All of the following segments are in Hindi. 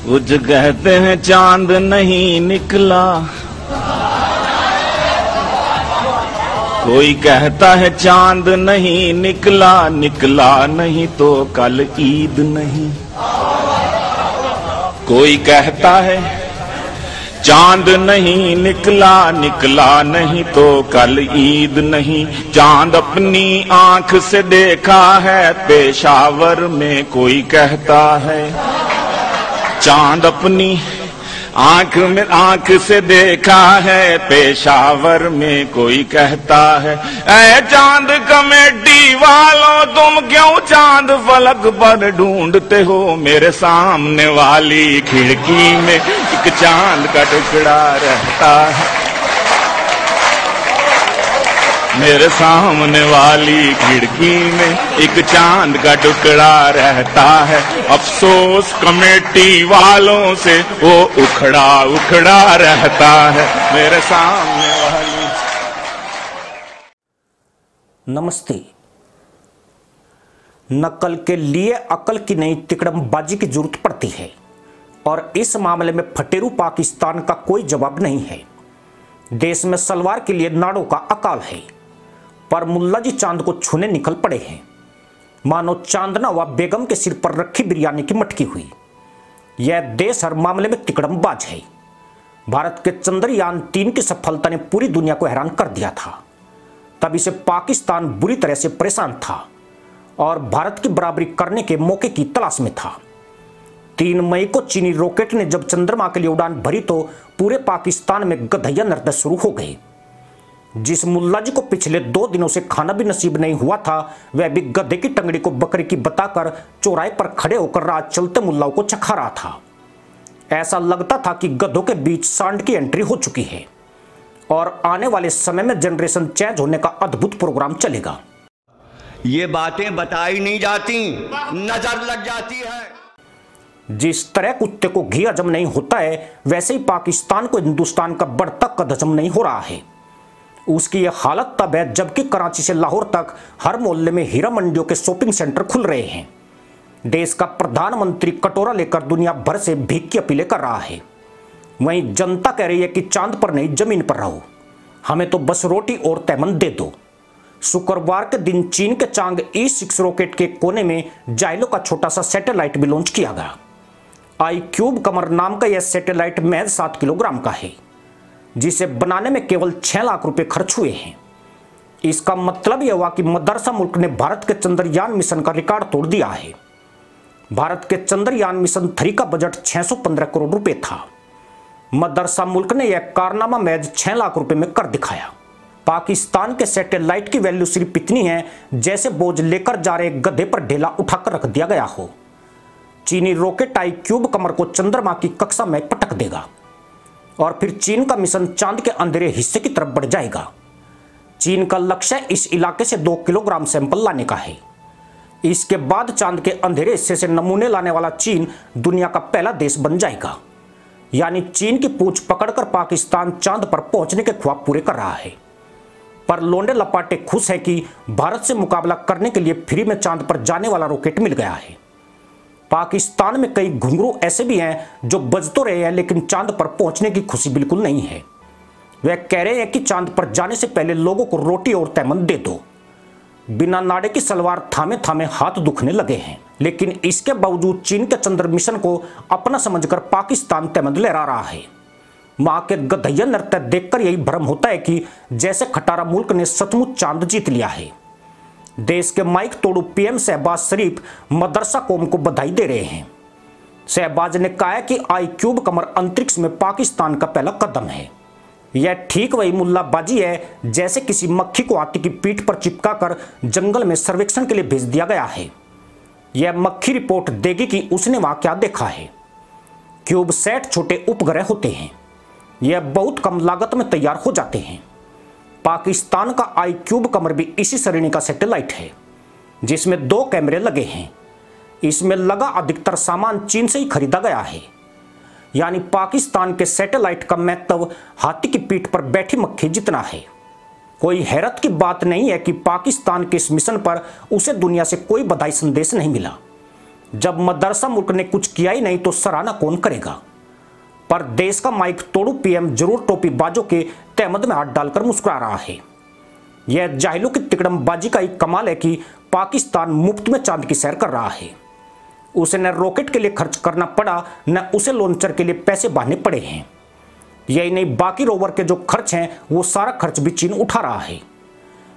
कुछ कहते हैं चांद नहीं निकला, कोई कहता है चांद नहीं निकला, निकला नहीं तो कल ईद नहीं। कोई कहता है चांद नहीं निकला, निकला नहीं तो कल ईद नहीं। चांद अपनी आंख से देखा है पेशावर में, कोई कहता है चांद अपनी आंख से देखा है पेशावर में, कोई कहता है ऐ चांद कमेटी वालों तुम क्यों चांद फलक पर ढूंढते हो। मेरे सामने वाली खिड़की में एक चांद का टुकड़ा रहता है, मेरे सामने वाली खिड़की में एक चांद का टुकड़ा रहता है। अफसोस कमेटी वालों से वो उखड़ा उखड़ा रहता है, मेरे सामने वाली। नमस्ते। नकल के लिए अकल की नई तिकड़मबाजी की जरूरत पड़ती है और इस मामले में फटेरू पाकिस्तान का कोई जवाब नहीं है। देश में सलवार के लिए नाड़ों का अकाल है, पर मुल्ला जी चांद को छूने निकल पड़े हैं, मानो चांदना व बेगम के सिर पर रखी बिरयानी की मटकी हुई। यह देश हर मामले में तिकड़मबाज है। भारत के चंद्रयान 3 की सफलता ने पूरी दुनिया को हैरान कर दिया था। तब इसे पाकिस्तान बुरी तरह से परेशान था और भारत की बराबरी करने के मौके की तलाश में था। 3 मई को चीनी रॉकेट ने जब चंद्रमा के लिए उड़ान भरी तो पूरे पाकिस्तान में गधैया नृत्य शुरू हो गए। जिस मुल्ला जी को पिछले 2 दिनों से खाना भी नसीब नहीं हुआ था, वह भी गधे की टंगड़ी को बकरी की बताकर चौराहे पर खड़े होकर रात चलते मुल्लाओं को चखा रहा था। ऐसा लगता था कि गधों के बीच सांड की एंट्री हो चुकी है और आने वाले समय में जनरेशन चेंज होने का अद्भुत प्रोग्राम चलेगा। ये बातें बताई नहीं जाती, नजर लग जाती है। जिस तरह कुत्ते को घी हजम नहीं होता है, वैसे ही पाकिस्तान को हिंदुस्तान का बढ़ता कद हजम नहीं हो रहा है। उसकी यह हालत तब है जबकि कराची से लाहौर तक हर मोहल्ले में हीरा मंडियों के शॉपिंग सेंटर खुल रहे हैं। देश का प्रधानमंत्री कटोरा लेकर दुनिया भर से भीख की अपीलें कर रहा है। वहीं जनता कह रही है कि चांद पर नहीं जमीन पर रहो, हमें तो बस रोटी और तैमन दे दो। शुक्रवार के दिन चीन के चांग E6 रॉकेट के कोने में जाइलो का छोटा सा सैटेलाइट भी लॉन्च किया गया। iCube कमर नाम का यह सैटेलाइट महज 7 किलोग्राम का है, जिसे बनाने में केवल 6 लाख रुपए खर्च हुए हैं। इसका मतलब यह हुआ कि मदरसा मुल्क ने भारत के चंद्रयान मिशन का रिकॉर्ड तोड़ दिया है। भारत के चंद्रयान मिशन 3 का बजट 615 करोड़ रुपए था। मदरसा मुल्क ने यह कारनामा महज 6 लाख रुपए में कर दिखाया। पाकिस्तान के सैटेलाइट की वैल्यू सिर्फ इतनी है जैसे बोझ लेकर जा रहे गधे पर ढेला उठाकर रख दिया गया हो। चीनी रॉकेट iCube कमर को चंद्रमा की कक्षा में पटक देगा और फिर चीन का मिशन चांद के अंधेरे हिस्से की तरफ बढ़ जाएगा। चीन का लक्ष्य इस इलाके से 2 किलोग्राम सैंपल लाने का है। इसके बाद चांद के अंधेरे हिस्से से नमूने लाने वाला चीन दुनिया का पहला देश बन जाएगा। यानी चीन की पूंछ पकड़कर पाकिस्तान चांद पर पहुंचने के ख्वाब पूरे कर रहा है। पर लोंडे लपाटे खुश है कि भारत से मुकाबला करने के लिए फ्री में चांद पर जाने वाला रॉकेट मिल गया है। पाकिस्तान में कई घुंघरू ऐसे भी हैं जो बज तो रहे हैं, लेकिन चांद पर पहुंचने की खुशी बिल्कुल नहीं है। वे कह रहे हैं कि चांद पर जाने से पहले लोगों को रोटी और तैमन दे दो। बिना नाड़े की सलवार थामे थामे हाथ दुखने लगे हैं, लेकिन इसके बावजूद चीन के चंद्र मिशन को अपना समझकर पाकिस्तान तैमन लहरा रहा है। मां के गधैया नृत्य देखकर यही भ्रम होता है कि जैसे खटारा मुल्क ने सचमुच चांद जीत लिया है। देश के माइक तोड़ू PM शहबाज शरीफ मदरसा कौम को बधाई दे रहे हैं। शहबाज ने कहा है कि iCube कमर अंतरिक्ष में पाकिस्तान का पहला कदम है। यह ठीक वही मुल्लाबाजी है जैसे किसी मक्खी को हाथी की पीठ पर चिपकाकर जंगल में सर्वेक्षण के लिए भेज दिया गया है। यह मक्खी रिपोर्ट देगी कि उसने वहां क्या देखा है। CubeSat छोटे उपग्रह होते हैं। यह बहुत कम लागत में तैयार हो जाते हैं। पाकिस्तान का iCube कमर भी इसी श्रेणी का सैटेलाइट है, जिसमें 2 कैमरे लगे हैं। इसमें लगा अधिकतर सामान चीन से ही खरीदा गया है। यानी पाकिस्तान के सैटेलाइट का महत्व हाथी की पीठ पर बैठी मक्खी जितना है। कोई हैरत की बात नहीं है कि पाकिस्तान के इस मिशन पर उसे दुनिया से कोई बधाई संदेश नहीं मिला। जब मदरसा मुल्क ने कुछ किया ही नहीं तो सराहना कौन करेगा। पर देश का माइक तोड़ू पीएम जरूर टोपी बाजों के तहमद में हाथ डालकर मुस्कुरा रहा है। यह जाहिलों की तिकड़मबाजी का एक कमाल है कि पाकिस्तान मुफ्त में चांद की सैर कर रहा है। उसे न रॉकेट के लिए खर्च करना पड़ा, न उसे लॉन्चर के लिए पैसे बहाने पड़े हैं। यही नहीं, बाकी रोवर के जो खर्च हैं वो सारा खर्च भी चीन उठा रहा है।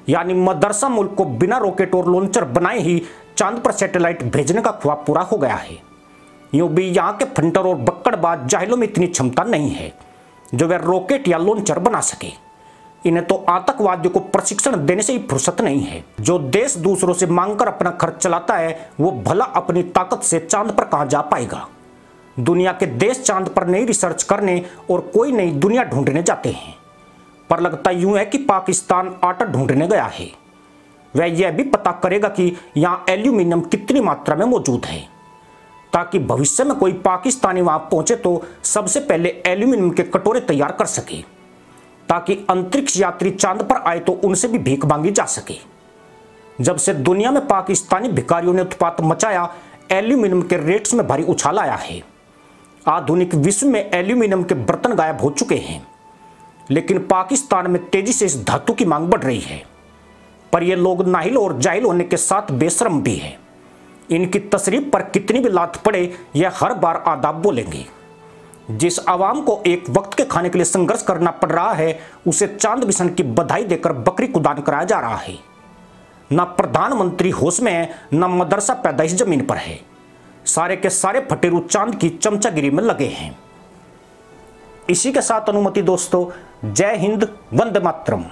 यानी मदरसा मुल्क को बिना रॉकेट और लॉन्चर बनाए ही चांद पर सैटेलाइट भेजने का ख्वाब पूरा हो गया है। यूं भी यहाँ के फंटर और बक्कड़बाज जाहिलों में इतनी क्षमता नहीं है जो वे रॉकेट या लॉन्चर बना सके। इन्हें तो आतंकवादियों को प्रशिक्षण देने से ही फुर्सत नहीं है। जो देश दूसरों से मांगकर अपना खर्च चलाता है वो भला अपनी ताकत से चांद पर कहां जा पाएगा। दुनिया के देश चांद पर नई रिसर्च करने और कोई नई दुनिया ढूंढने जाते हैं, पर लगता यूं है कि पाकिस्तान आटा ढूंढने गया है। वह यह भी पता करेगा कि यहाँ एल्यूमिनियम कितनी मात्रा में मौजूद है, ताकि भविष्य में कोई पाकिस्तानी वहां पहुंचे तो सबसे पहले एल्यूमिनियम के कटोरे तैयार कर सके, ताकि अंतरिक्ष यात्री चांद पर आए तो उनसे भी भीख मांगी जा सके। जब से दुनिया में पाकिस्तानी भिखारियों ने उत्पात मचाया, एल्यूमिनियम के रेट्स में भारी उछाल आया है। आधुनिक विश्व में एल्यूमिनियम के बर्तन गायब हो चुके हैं, लेकिन पाकिस्तान में तेजी से इस धातु की मांग बढ़ रही है। पर ये लोग नाहिल और जाहिल होने के साथ बेशरम भी है। इनकी तशरीफ पर कितनी भी लात पड़े, यह हर बार आदाब बोलेंगे। जिस आवाम को एक वक्त के खाने के लिए संघर्ष करना पड़ रहा है, उसे चांद मिशन की बधाई देकर बकरी कुदान कराया जा रहा है। न प्रधानमंत्री होश में है, न मदरसा पैदाइश जमीन पर है। सारे के सारे फटेरू चांद की चमचागिरी में लगे हैं। इसी के साथ अनुमति दोस्तों, जय हिंद, वंदे मातरम।